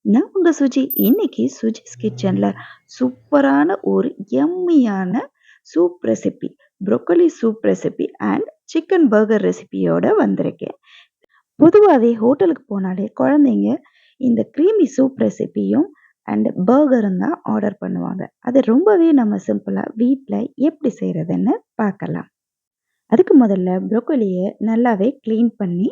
நான் உங்க சுஜி. இன்னைக்கு சுஜிஸ் கிச்சன்ல சூப்பரான ஒரு யம்மியான soup recipe, broccoli soup recipe and chicken burger ரெசிபியோட வந்திருக்கேன். பொதுவாவே ஹோட்டலுக்கு போனாலே குழந்தைங்க இந்த க்ரீமி சூப் ரெசிபியும் அண்ட் பர்கரும் தான் ஆர்டர் பண்ணுவாங்க. அது ரொம்பவே நம்ம சிம்பிளா வீட்ல எப்படி செய்றதுன்னு பார்க்கலாம். அதுக்கு முதல்ல ப்ரோக்கோலிய நல்லாவே கிளீன் பண்ணி,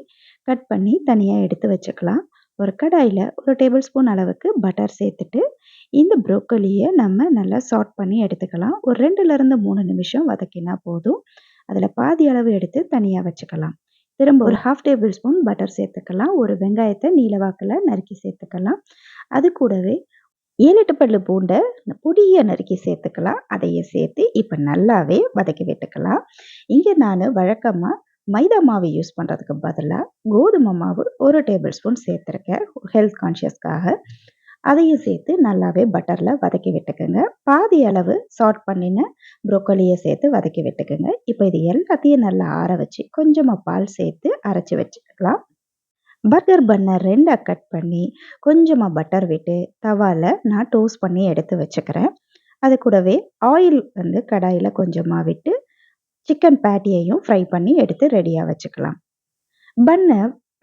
கட் பண்ணி தனியா எடுத்து வச்சுக்கலாம். ஒரு கடாயில 1 டேபிள் ஸ்பூன் அளவுக்கு பட்டர் சேர்த்துட்டு, இந்த ப்ரோக்கோலிய நம்ம நல்லா சார்ட் பண்ணி எடுத்துக்கலாம். ஒரு 2லிருந்து 3 நிமிஷம் வதக்கினா போதும். அதில பாதி அளவு எடுத்து தனியா வச்சுக்கலாம். திரும்ப ஒரு 1/2 டேபிள் ஸ்பூன் பட்டர் சேர்த்துக்கலாம். ஒரு வெங்காயத்த நீல வாக்குல நறுக்கி சேர்த்துக்கலாம். அது கூடவே 7, 8 பல்லு பூண்ட பொடியா நறுக்கி சேர்த்துக்கலாம். அதையும் சேர்த்து இப்ப நல்லாவே வதக்கி விட்டுக்கலாம். இங்க நானு வழக்கமா மைதா மாவு யூஸ் பண்றதுக்கு பதிலா கோதுமை மாவு 1 டேபிள் ஸ்பூன் சேர்த்துருக்கேன். ஹெல்த் கான்ஷியஸ்க்காக. அதையும் சேர்த்து நல்லாவே பட்டர்ல வதக்கி விட்டுக்குங்க. பாதி அளவு சார்ட் பண்ணின ப்ரோக்கோலிய சேர்த்து வதக்கி விட்டுக்குங்க. இப்ப இது எல்லாத்தையும் நல்லா ஆற வச்சு கொஞ்சமா பால் சேர்த்து அரைச்சு வச்சுக்கலாம். பர்கர் பன்ன 2ஆ கட் பண்ணி, கொஞ்சமா பட்டர் விட்டு, தவால நான் டோஸ்ட் பண்ணி எடுத்து வச்சுக்கிறேன். அது கூடவே ஆயில் வந்து கடாயில கொஞ்சமா விட்டு, சிக்கன் பேட்டியையும் ஃப்ரை பண்ணி எடுத்து ரெடியா வச்சுக்கலாம். பன்ன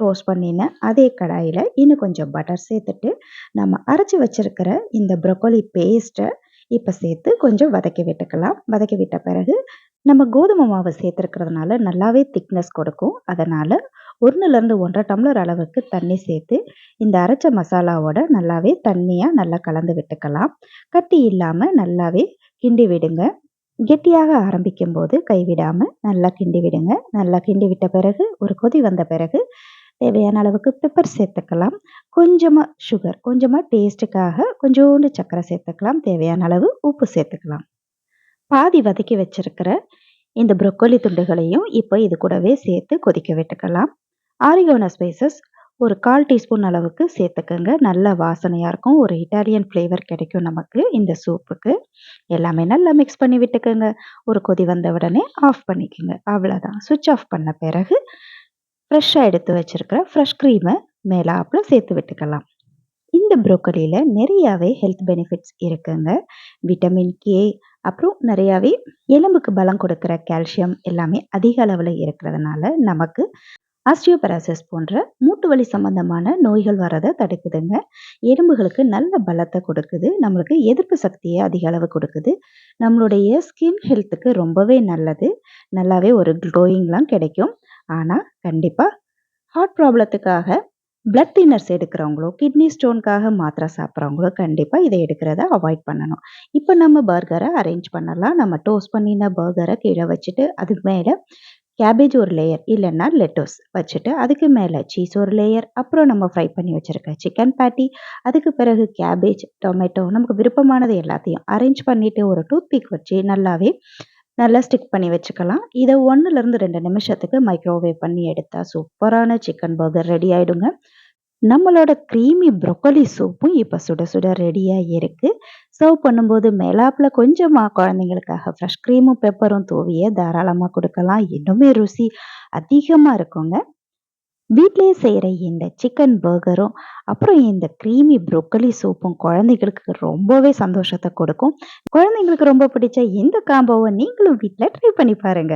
டோஸ்ட் பண்ணின அதே கடாயில இன்னும் கொஞ்சம் பட்டர் சேர்த்துட்டு, நம்ம அரைச்சு வச்சிருக்கிற இந்த ப்ரோக்கோலி பேஸ்ட்ட இப்ப சேர்த்து கொஞ்சம் வதக்கி விட்டுக்கலாம். வதக்கி விட்ட பிறகு, நம்ம கோதுமை மாவு சேர்த்துருக்கிறதுனால நல்லாவே திக்னஸ் கொடுக்கும். அதனால 1லிருந்து 1 1/2 டம்ளர் அளவுக்கு தண்ணி சேர்த்து, இந்த அரைச்ச மசாலாவோட நல்லாவே தண்ணியா நல்லா கலந்து விட்டுக்கலாம். கட்டி இல்லாம நல்லாவே கிண்டி விடுங்க. கெட்டியாக ஆரம்பிக்கும்போது கைவிடாம நல்லா கிண்டி விடுங்க. நல்லா கிண்டி விட்ட பிறகு, ஒரு கொதி வந்த பிறகு தேவையான அளவுக்கு பெப்பர் சேர்த்துக்கலாம். கொஞ்சமா சுகர், கொஞ்சமா டேஸ்ட்டுக்காக கொஞ்சோண்டு சர்க்கரை சேர்த்துக்கலாம். தேவையான அளவு உப்பு சேர்த்துக்கலாம். பாதி வதக்கி வச்சிருக்கிற இந்த ப்ரோக்கோலி துண்டுகளையும் இப்போ இது கூடவே சேர்த்து கொதிக்க விட்டுக்கலாம். ஆரிகானோ ஸ்பைசஸ் ஒரு 1/4 டீஸ்பூன் அளவுக்கு சேர்த்துக்கங்க. நல்ல வாசனையா இருக்கும். ஒரு இட்டாலியன் ஃப்ளேவர் கிடைக்கும் நமக்கு இந்த சூப்புக்கு. எல்லாமே நல்லா மிக்ஸ் பண்ணி விட்டுக்கங்க. ஒரு கொதி வந்த உடனே ஆஃப் பண்ணிக்கங்க. அவ்வளோதான். ஸ்விட்ச் ஆஃப் பண்ண பிறகு ஃப்ரெஷ்ஷா எடுத்து வச்சிருக்கிற ஃப்ரெஷ் க்ரீம மேலாப்புல சேர்த்து விட்டுக்கலாம். இந்த ப்ரோக்கோலியில நிறையாவே ஹெல்த் பெனிஃபிட்ஸ் இருக்குங்க. விட்டமின் கே, அப்புறம் நிறையாவே எலும்புக்கு பலம் கொடுக்கிற கால்சியம் எல்லாமே அதிக அளவுல இருக்கிறதுனால, நமக்கு ஆஸ்டியோபராசிஸ் போன்ற மூட்டு வலி சம்பந்தமான நோய்கள் வரத தடுக்குதுங்க. எலும்புகளுக்கு நல்ல பலத்த கொடுக்குது. நம்மளுக்கு எதிர்ப்பு சக்திய அதிக அளவு கொடுக்குது. நம்மளுடைய ஸ்கின் ஹெல்த்துக்கு ரொம்பவே நல்லது. நல்லாவே ஒரு க்ளோயிங்லாம் கிடைக்கும். ஆனா, கண்டிப்பா ஹார்ட் ப்ராப்ளத்துக்காக பிளட் தின்னர்ஸ் எடுக்கிறவங்களோ, கிட்னி ஸ்டோனுக்காக மாத்திரை சாப்பிட்றவங்களோ கண்டிப்பா இத எடுக்கிறத அவாய்ட் பண்ணணும். இப்ப நம்ம பர்கர அரேஞ்ச் பண்ணலாம். நம்ம டோஸ்ட் பண்ணின பர்கர கீழ வச்சுட்டு, அது மேல கேபேஜ் ஒரு லேயர் இல்லன்னா லெட்டூஸ் வச்சுட்டு, அதுக்கு மேல சீஸ் ஒரு லேயர், அப்புறம் நம்ம ஃப்ரை பண்ணி வச்சிருக்க சிக்கன் பேட்டி, அதுக்கு பிறகு கேபேஜ், டொமேட்டோ நமக்கு விருப்பமானது எல்லாத்தையும் அரேஞ்ச் பண்ணிட்டு ஒரு டூத் பிக் வச்சு நல்லா ஸ்டிக் பண்ணி வச்சுக்கலாம். இத 1லிருந்து 2 நிமிஷத்துக்கு மைக்ரோவேவ் பண்ணி எடுத்தா சூப்பரான சிக்கன் பர்கர் ரெடி ஆயிடுங்க. நம்மளோட க்ரீமி ப்ரோக்கோலி சூப்பும் இப்ப சுட சுட ரெடியா இருக்கு. சர்வ் பண்ணும்போது மேலாப்புல கொஞ்சமா குழந்தைங்களுக்காக ஃப்ரெஷ் க்ரீமும், பெப்பரும் தூவிய தாராளமா குடுக்கலாம். இன்னுமே ருசி அதிகமா இருக்குங்க. வீட்லயே செய்ற இந்த சிக்கன் பர்கரும், அப்புறம் இந்த க்ரீமி ப்ரோக்கோலி சூப்பும் குழந்தைகளுக்கு ரொம்பவே சந்தோஷத்த கொடுக்கும். குழந்தைங்களுக்கு ரொம்ப பிடிச்ச இந்த காம்போவ நீங்களும் வீட்ல ட்ரை பண்ணி பாருங்க.